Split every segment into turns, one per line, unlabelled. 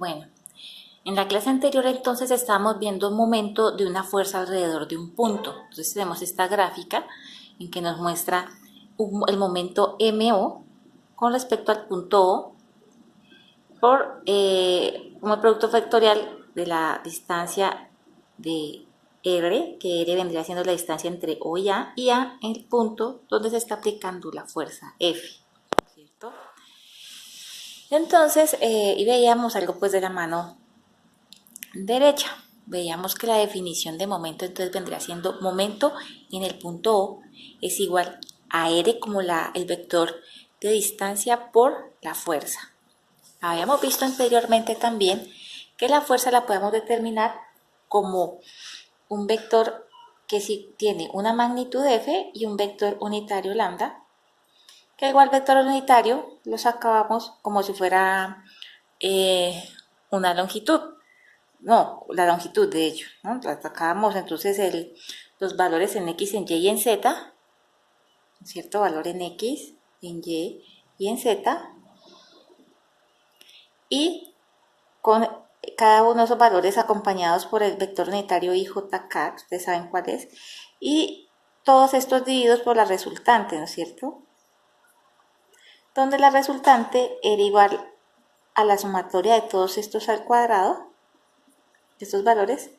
Bueno, en la clase anterior entonces estábamos viendo un momento de una fuerza alrededor de un punto. Entonces tenemos esta gráfica en que nos muestra el momento MO con respecto al punto O por como el producto factorial de la distancia de R, que R vendría siendo la distancia entre O y A el punto donde se está aplicando la fuerza F, ¿cierto? Entonces, y veíamos algo pues de la mano derecha. Veíamos que la definición de momento entonces vendría siendo momento en el punto O es igual a R como el vector de distancia por la fuerza. Habíamos visto anteriormente también que la fuerza la podemos determinar como un vector que sí tiene una magnitud F y un vector unitario lambda, que igual vector unitario lo sacábamos como si fuera una longitud. No, la longitud de hecho, ¿no? La sacábamos entonces los valores en X, en Y y en Z, ¿cierto? Valor en X, en Y y en Z, y con cada uno de esos valores acompañados por el vector unitario IJK, ustedes saben cuál es, y todos estos divididos por la resultante, ¿no es cierto? Donde la resultante era igual a la sumatoria de todos estos al cuadrado, estos valores,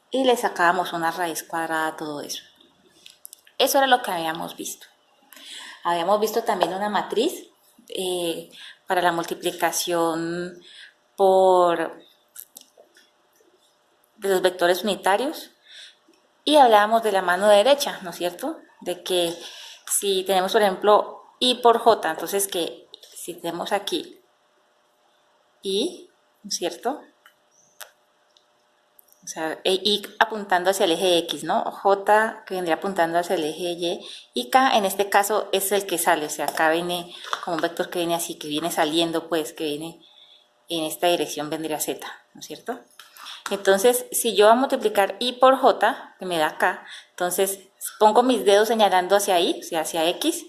y le sacábamos una raíz cuadrada a todo eso. Eso era lo que habíamos visto. Habíamos visto también una matriz para la multiplicación de los vectores unitarios y hablábamos de la mano derecha, ¿no es cierto? De que si tenemos, por ejemplo, I por J, entonces que si tenemos aquí I, ¿no es cierto? O sea, I apuntando hacia el eje X, ¿no? J que vendría apuntando hacia el eje Y. Y K en este caso es el que sale, o sea, acá viene como un vector que viene así, que viene saliendo, pues, que viene en esta dirección vendría Z, ¿no es cierto? Entonces, si yo voy a multiplicar I por J, que me da K, entonces pongo mis dedos señalando hacia I, o sea, hacia X,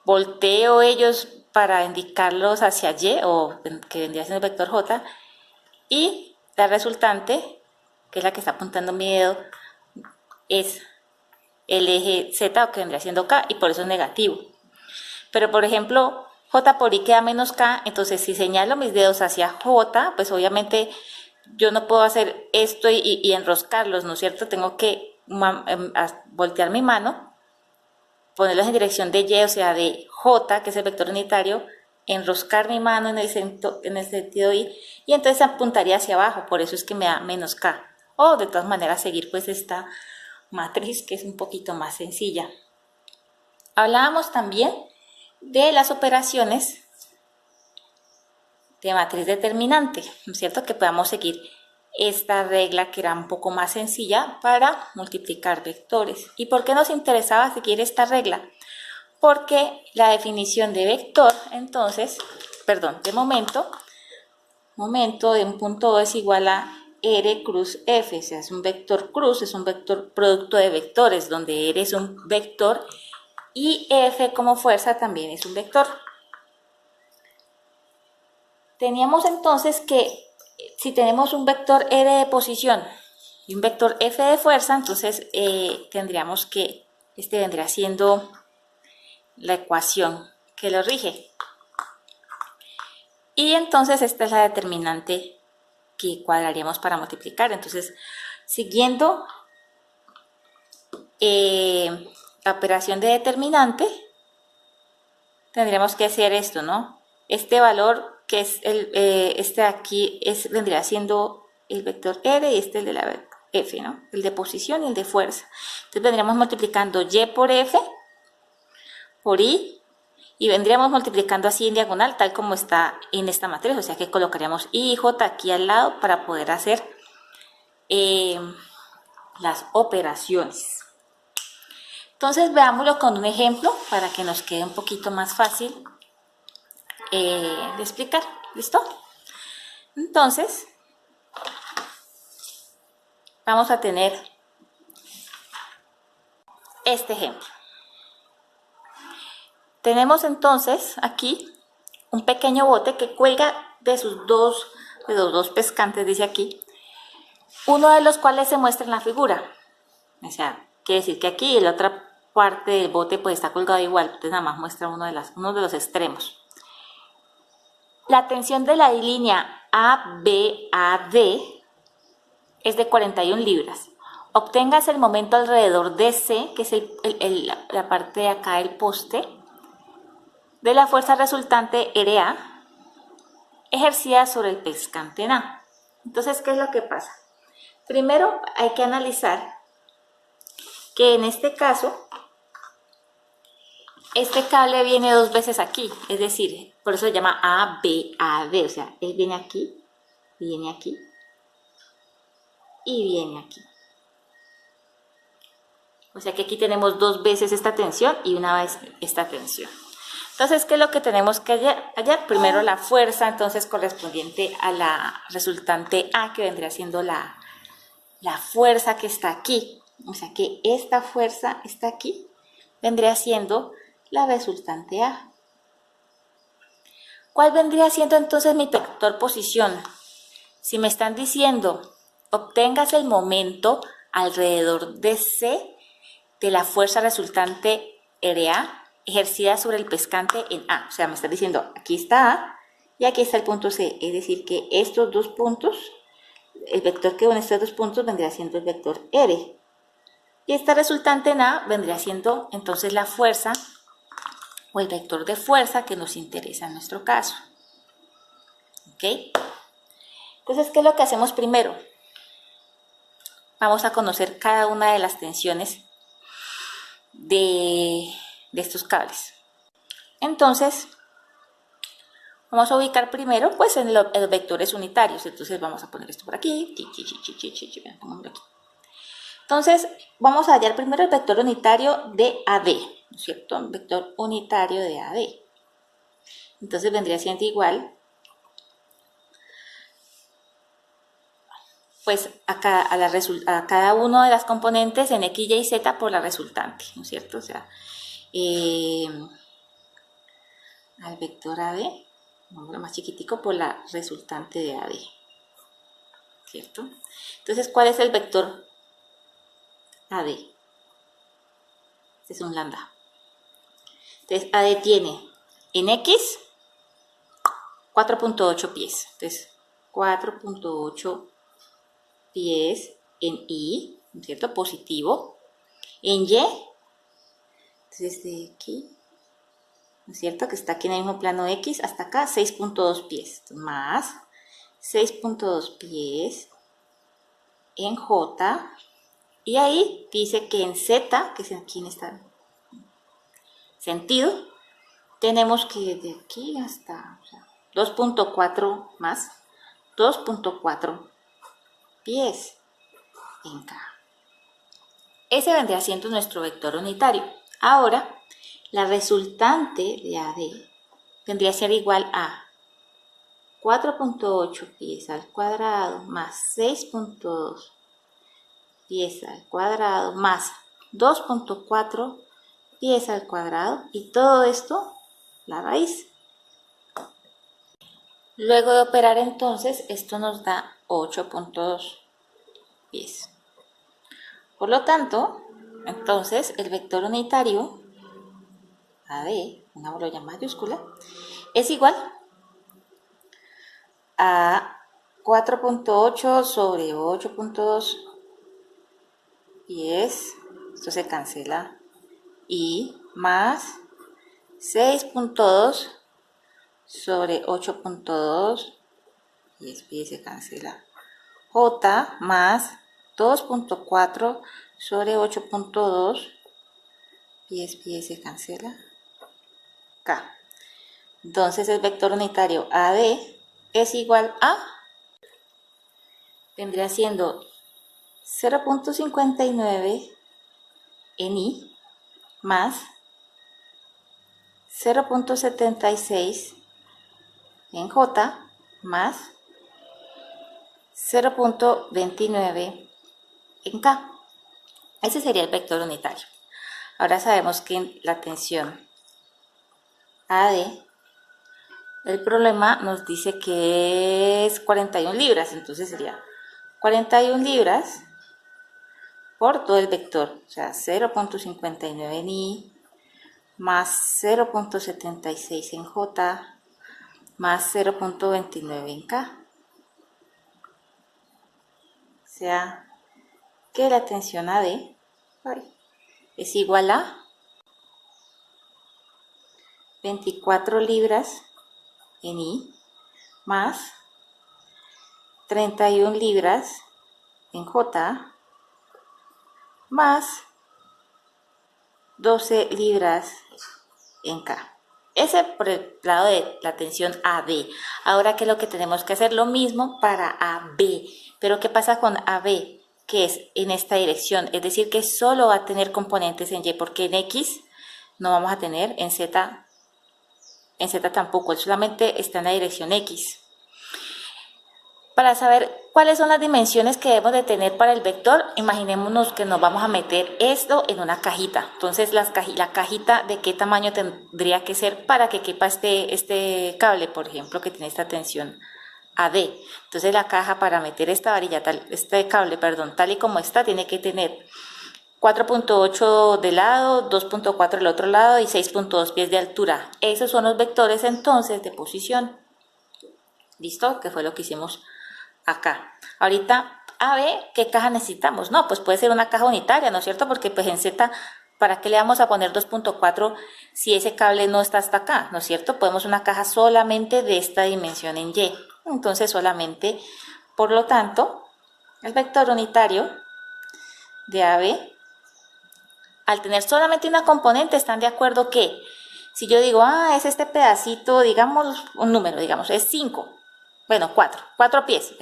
volteo ellos para indicarlos hacia Y, o que vendría siendo el vector J, y la resultante, que es la que está apuntando mi dedo, es el eje Z, o que vendría siendo K, y por eso es negativo. Pero, por ejemplo, J por I queda menos K, entonces si señalo mis dedos hacia J, pues obviamente yo no puedo hacer esto y enroscarlos, ¿no es cierto? Tengo que voltear mi mano, ponerlos en dirección de Y, o sea, de J, que es el vector unitario, enroscar mi mano en el sentido Y, y entonces apuntaría hacia abajo, por eso es que me da menos K. O de todas maneras seguir pues esta matriz que es un poquito más sencilla. Hablábamos también de las operaciones de matriz determinante, ¿no es cierto? Que podamos seguir esta regla que era un poco más sencilla para multiplicar vectores. ¿Y por qué nos interesaba seguir esta regla? Porque la definición de vector, entonces, de momento de un punto O es igual a R cruz F, o sea, es un vector cruz, es un vector producto de vectores, donde R es un vector y F como fuerza también es un vector. Teníamos entonces que si tenemos un vector R de posición y un vector F de fuerza, entonces tendríamos que este vendría siendo la ecuación que lo rige. Y entonces esta es la determinante que cuadraríamos para multiplicar. Entonces, siguiendo la operación de determinante, tendríamos que hacer esto, ¿no? Este valor que es este de aquí vendría siendo el vector R y este el de la F, ¿no? El de posición y el de fuerza. Entonces vendríamos multiplicando Y por F por I y vendríamos multiplicando así en diagonal tal como está en esta matriz, o sea que colocaríamos I y J aquí al lado para poder hacer las operaciones. Entonces veámoslo con un ejemplo para que nos quede un poquito más fácil de explicar. ¿Listo? Entonces vamos a tener este ejemplo. Tenemos entonces aquí un pequeño bote que cuelga de sus dos de los dos pescantes, dice aquí, uno de los cuales se muestra en la figura. O sea, quiere decir que aquí la otra parte del bote pues está colgado igual, entonces nada más muestra uno de los extremos. La tensión de la línea ABAD es de 41 libras. Obtengas el momento alrededor de C, que es la parte de acá del poste, de la fuerza resultante RA ejercida sobre el pescante en A. Entonces, ¿qué es lo que pasa? Primero hay que analizar que en este caso, este cable viene dos veces aquí, es decir, por eso se llama ABAD, o sea, él viene aquí y viene aquí. O sea que aquí tenemos dos veces esta tensión y una vez esta tensión. Entonces, ¿qué es lo que tenemos que hallar? Primero la fuerza, entonces, correspondiente a la resultante A, que vendría siendo la fuerza que está aquí. O sea que esta fuerza está aquí, vendría siendo la resultante A. ¿Cuál vendría siendo entonces mi vector posición? Si me están diciendo, obtengas el momento alrededor de C de la fuerza resultante RA ejercida sobre el pescante en A. O sea, me está diciendo, aquí está A y aquí está el punto C. Es decir, que estos dos puntos, el vector que une estos dos puntos vendría siendo el vector R. Y esta resultante en A vendría siendo entonces la fuerza o el vector de fuerza que nos interesa en nuestro caso. ¿Ok? Entonces, ¿qué es lo que hacemos primero? Vamos a conocer cada una de las tensiones de estos cables. Entonces, vamos a ubicar primero pues en los vectores unitarios. Entonces vamos a poner esto por aquí. Entonces vamos a hallar primero el vector unitario de AD, ¿no es cierto? Un vector unitario de AD. Entonces vendría siendo igual pues a cada uno de las componentes en X, Y, Z por la resultante, ¿no es cierto? O sea, al vector AD, lo más chiquitico, por la resultante de AD, ¿cierto? Entonces, ¿cuál es el vector AD? Este es un lambda. Entonces, AD tiene en X 4.8 pies. Entonces, 4.8 pies en Y, ¿no es cierto? Positivo. En Y, entonces de aquí, ¿no es cierto? Que está aquí en el mismo plano X, hasta acá 6.2 pies. Entonces, más 6.2 pies en J. Y ahí dice que en Z, que es aquí en este sentido, tenemos que de aquí hasta 2.4 más 2.4 pies en K. Ese vendría siendo nuestro vector unitario. Ahora, la resultante de AD vendría a ser igual a 4.8 pies al cuadrado más 6.2 pies al cuadrado más 2.4 pies al cuadrado, y todo esto la raíz. Luego de operar entonces, esto nos da 8.2 pies. Por lo tanto, entonces el vector unitario AD, una brolla mayúscula, es igual a 4.8 sobre 8.2 pies, esto se cancela, y más 6.2 sobre 8.2 pies se cancela, J más 2.4 sobre 8.2 pies se cancela, K. Entonces el vector unitario AD es igual a, vendría siendo 0.59 en I más 0.76 en J más 0.29 en K. Ese sería el vector unitario. Ahora sabemos que la tensión AD El problema nos dice que es 41 libras, entonces sería 41 libras por todo el vector, o sea, 0.59 en I más 0.76 en J más 0.29 en K. O sea, que la tensión AD es igual a 24 libras en I más 31 libras en J más 12 libras en K. Ese por el lado de la tensión AB. Ahora, ¿qué es lo que tenemos que hacer? Lo mismo para AB. Pero ¿qué pasa con AB? Que es en esta dirección. Es decir, que solo va a tener componentes en Y, porque en X no vamos a tener, en Z tampoco. Él solamente está en la dirección X. Para saber cuáles son las dimensiones que debemos de tener para el vector, imaginémonos que nos vamos a meter esto en una cajita. Entonces, la cajita, ¿de qué tamaño tendría que ser para que quepa este cable, por ejemplo, que tiene esta tensión AD? Entonces, la caja para meter esta varilla, este cable, perdón, tal y como está, tiene que tener 4.8 de lado, 2.4 del otro lado y 6.2 pies de altura. Esos son los vectores entonces de posición. ¿Listo? Que fue lo que hicimos acá. Ahorita, a ver, ¿qué caja necesitamos? No, pues puede ser una caja unitaria, ¿no es cierto? Porque pues en Z, ¿para qué le vamos a poner 2.4 si ese cable no está hasta acá? ¿No es cierto? Podemos una caja solamente de esta dimensión en Y. Entonces solamente, por lo tanto, el vector unitario de AB, al tener solamente una componente, ¿están de acuerdo que si yo digo, es este pedacito, digamos, un número, digamos, es 5, bueno, 4 pies,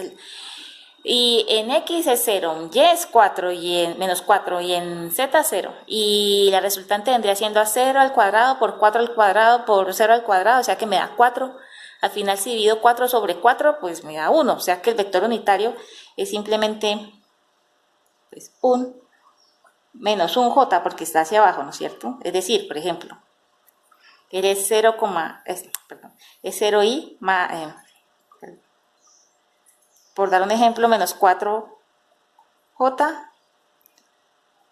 y en X es 0, en Y es 4 y en menos 4 y en Z 0. Y la resultante vendría siendo a 0 al cuadrado por 4 al cuadrado por 0 al cuadrado, o sea que me da 4. Al final si divido 4 sobre 4, pues me da 1. O sea que el vector unitario es simplemente pues, menos un J porque está hacia abajo, ¿no es cierto? Es decir, por ejemplo, eres 0, es 0i más... por dar un ejemplo, menos 4J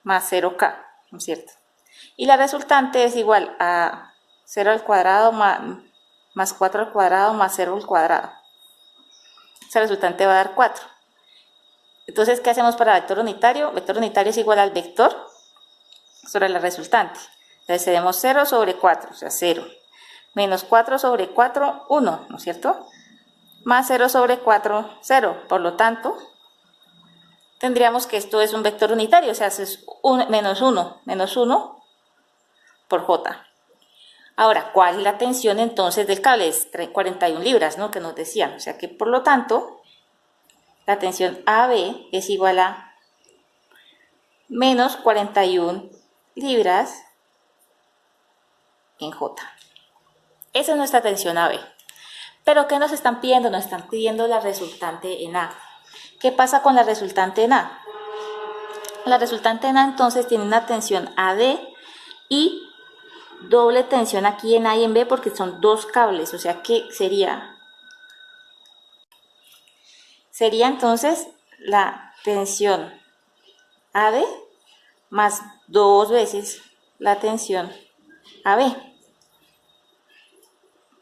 más 0K, ¿no es cierto? Y la resultante es igual a 0 al cuadrado más 4 al cuadrado más 0 al cuadrado. Esa resultante va a dar 4. Entonces, ¿qué hacemos para vector unitario? Vector unitario es igual al vector sobre la resultante. Entonces, tenemos 0 sobre 4, o sea, 0. Menos 4 sobre 4, 1, ¿no es cierto? Más 0 sobre 4, 0. Por lo tanto, tendríamos que esto es un vector unitario, o sea, es menos 1 por J. Ahora, ¿cuál es la tensión entonces del cable? Es 41 libras, ¿no? Que nos decían. O sea que, por lo tanto, la tensión AB es igual a menos 41 libras en J. Esa es nuestra tensión AB. ¿Pero qué nos están pidiendo? Nos están pidiendo la resultante en A. ¿Qué pasa con la resultante en A? La resultante en A entonces tiene una tensión AD y doble tensión aquí en A y en B porque son dos cables, o sea que sería entonces la tensión AD más dos veces la tensión AB.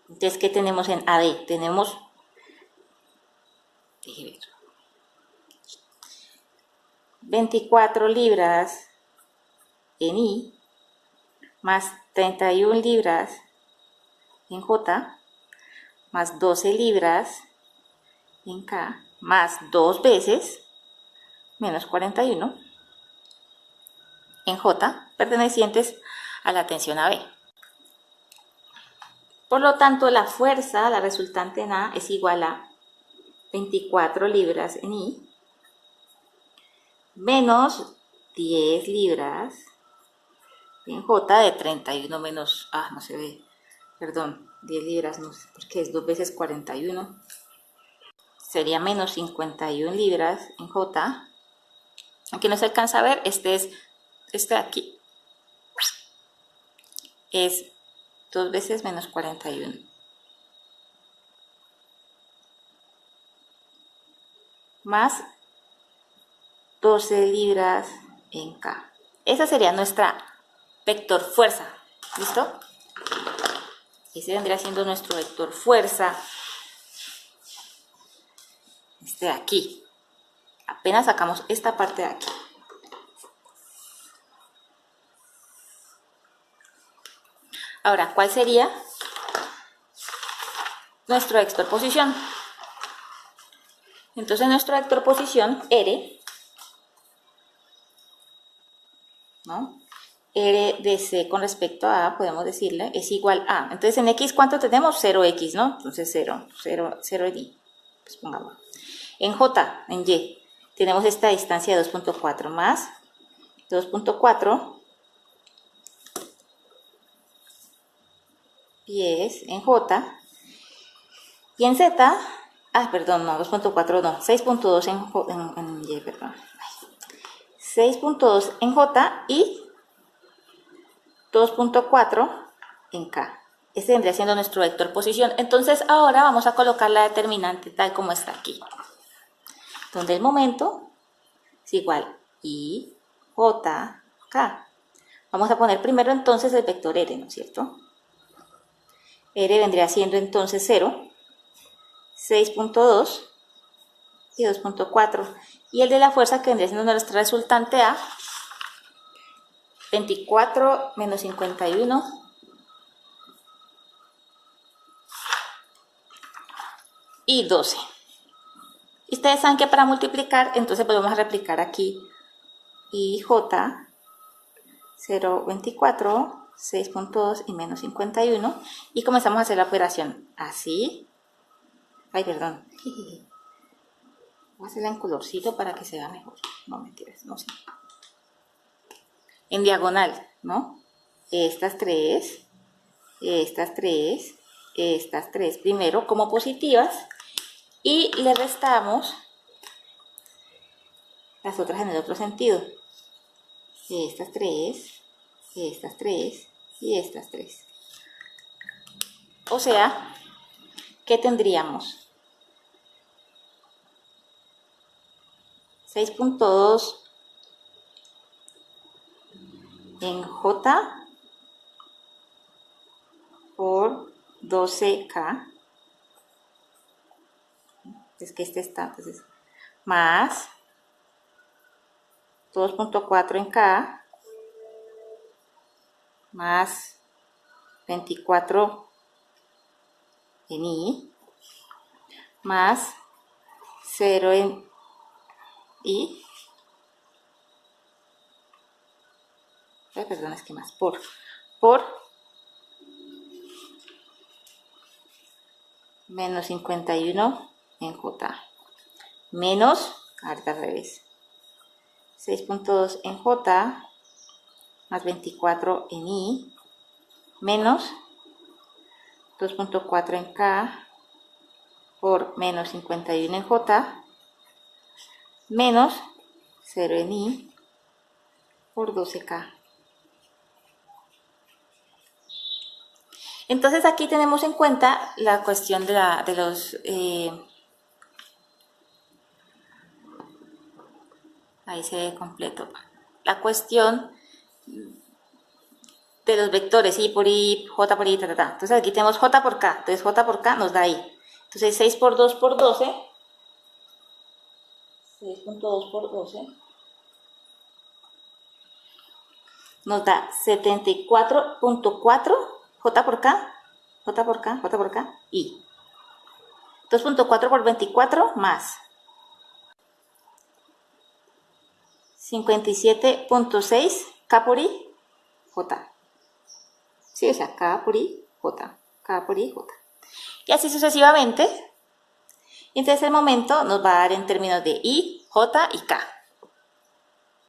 Entonces, ¿qué tenemos en AD? Tenemos 24 libras en I más 31 libras en J más 12 libras en K más dos veces menos 41 en J pertenecientes a la tensión AB. Por lo tanto, la fuerza, la resultante en A, es igual a 24 libras en I menos 10 libras en J de 31 menos, no se ve, perdón, 10 libras, no sé, porque es 2 veces 41, sería menos 51 libras en J. Aquí no se alcanza a ver, este de aquí, es 2 veces menos 41. más 12 libras en K. Esa sería nuestra vector fuerza. ¿Listo? Ese vendría siendo nuestro vector fuerza. Este de aquí. Apenas sacamos esta parte de aquí. Ahora, ¿cuál sería nuestro vector posición? Entonces, nuestro vector posición, R, ¿no? R de C con respecto a A, podemos decirle, es igual a. Entonces, en X, ¿cuánto tenemos? 0X, ¿no? Entonces, 0 en Y. Pues pongamos. En J, en Y, tenemos esta distancia de 2.4 más 2.4 pies en J. Y en Z, perdón, no, 2.4 no, 6.2 en Y, perdón. 6.2 en J y 2.4 en K. Este vendría siendo nuestro vector posición. Entonces ahora vamos a colocar la determinante tal como está aquí. Donde el momento es igual I, J, K. Vamos a poner primero entonces el vector R, ¿no es cierto? R vendría siendo entonces 0, 6.2 y 2.4. Y el de la fuerza que vendría siendo nuestra resultante A, 24 menos 51 y 12. Y ustedes saben que para multiplicar, entonces volvemos a replicar aquí IJ 0.24, 6.2 y menos 51. Y comenzamos a hacer la operación así. Ay, perdón. Voy a hacerla en colorcito para que se vea mejor. No, mentiras, no sé. En diagonal, ¿no? Estas tres, estas tres, estas tres primero como positivas y le restamos las otras en el otro sentido. Estas tres y estas tres. O sea, ¿qué tendríamos? 6.2 en J por 12K. Es que este está, entonces, más 2.4 en K, más 24 en I, más 0 en I, perdón, es que más por menos 51 en J, menos, ahorita al revés, 6.2 en J, más 24 en I, menos 2.4 en K, por menos 51 en J, menos 0 en I, por 12K. Entonces aquí tenemos en cuenta la cuestión de los... ahí se ve completo. La cuestión de los vectores, I por I, J por I, ta, ta, ta. Entonces aquí tenemos J por K. Entonces J por K nos da I. Entonces 6 por 2 por 12. 6.2 por 12. Nos da 74.4 J por K, J por K, J por K, I. 2.4 por 24 más 57.6 K por I, J. Sí, o sea, K por I, J, K por I, J. Y así sucesivamente. Y entonces el momento nos va a dar en términos de I, J y K.